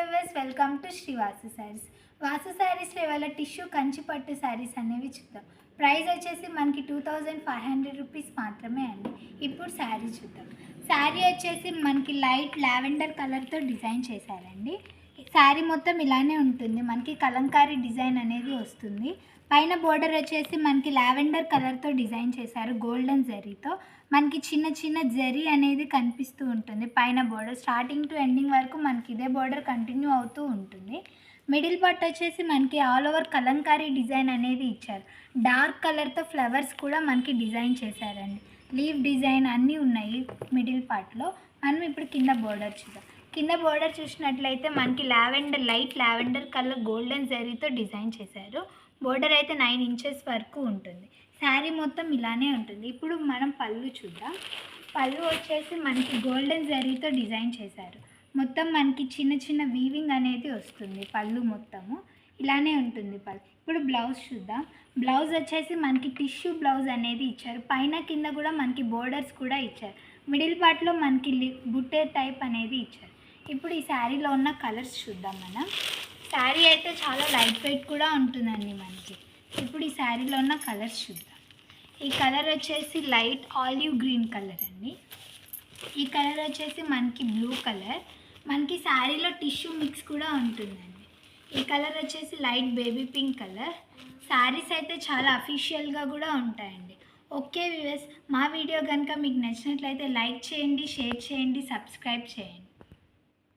Viewers, welcome to Shri Vasu Sarees. Vasu శారీస్లో ఇవాళ tissue Kanchi పట్టు శారీస్ అనేవి చూద్దాం. ప్రైస్ వచ్చేసి మనకి 2500 రూపీస్ మాత్రమే అండి. ఇప్పుడు శారీ చూద్దాం. శారీ వచ్చేసి మనకి లైట్ లావెండర్ కలర్తో డిజైన్ చేశారండి. శారీ మొత్తం ఇలానే ఉంటుంది. మనకి కలంకారీ డిజైన్ అనేది వస్తుంది. పైన బోర్డర్ వచ్చేసి మనకి లావెండర్ కలర్తో డిజైన్ చేశారు గోల్డెన్ జరీతో. మనకి చిన్న చిన్న జరీ అనేది కనిపిస్తూ ఉంటుంది. పైన బోర్డర్ స్టార్టింగ్ టు ఎండింగ్ వరకు మనకి ఇదే బోర్డర్ కంటిన్యూ అవుతూ ఉంటుంది. మిడిల్ పార్ట్ వచ్చేసి మనకి ఆల్ ఓవర్ కలంకారీ డిజైన్ అనేది ఇచ్చారు. డార్క్ కలర్తో ఫ్లవర్స్ కూడా మనకి డిజైన్ చేశారండి. లీవ్ డిజైన్ అన్నీ ఉన్నాయి మిడిల్ పార్ట్లో. మనం ఇప్పుడు కింద బోర్డర్ చూద్దాం. కింద బోర్డర్ చూసినట్లయితే మనకి లైట్ లావెండర్ కలర్ గోల్డెన్ జరీతో డిజైన్ చేశారు. బోర్డర్ అయితే 9 ఇంచెస్ వరకు ఉంటుంది. శారీ మొత్తం ఇలానే ఉంటుంది. ఇప్పుడు మనం పళ్ళు చూద్దాం. పళ్ళు వచ్చేసి మనకి గోల్డెన్ జరీతో డిజైన్ చేశారు. మొత్తం మనకి చిన్న చిన్న వీవింగ్ అనేది వస్తుంది. పళ్ళు మొత్తము ఇలానే ఉంటుంది పళ్ళు. ఇప్పుడు బ్లౌజ్ చూద్దాం. బ్లౌజ్ వచ్చేసి మనకి టిష్యూ బ్లౌజ్ అనేది ఇచ్చారు. పైన కింద కూడా మనకి బోర్డర్స్ కూడా ఇచ్చారు. మిడిల్ పార్ట్లో మనకి బుట్టే టైప్ అనేది ఇచ్చారు. ఇప్పుడు ఈ శారీలో ఉన్న కలర్స్ చూద్దాం మనం. శారీ అయితే చాలా లైట్ వెయిట్ కూడా ఉంటుందండి మనకి. ఇప్పుడు ఈ శారీలో ఉన్న కలర్స్ చూద్దాం. ఈ కలర్ వచ్చేసి లైట్ ఆలివ్ గ్రీన్ కలర్ అండి. ఈ కలర్ వచ్చేసి మనకి బ్లూ కలర్. మనకి శారీలో టిష్యూ మిక్స్ కూడా ఉంటుందండి. ఈ కలర్ వచ్చేసి light baby pink colour. Saris అయితే చాలా అఫీషియల్గా కూడా ఉంటాయండి. ఓకే వ్యూవర్స్, మా వీడియో కనుక మీకు నచ్చినట్లయితే లైక్ చేయండి, షేర్ చేయండి, సబ్స్క్రైబ్ చేయండి.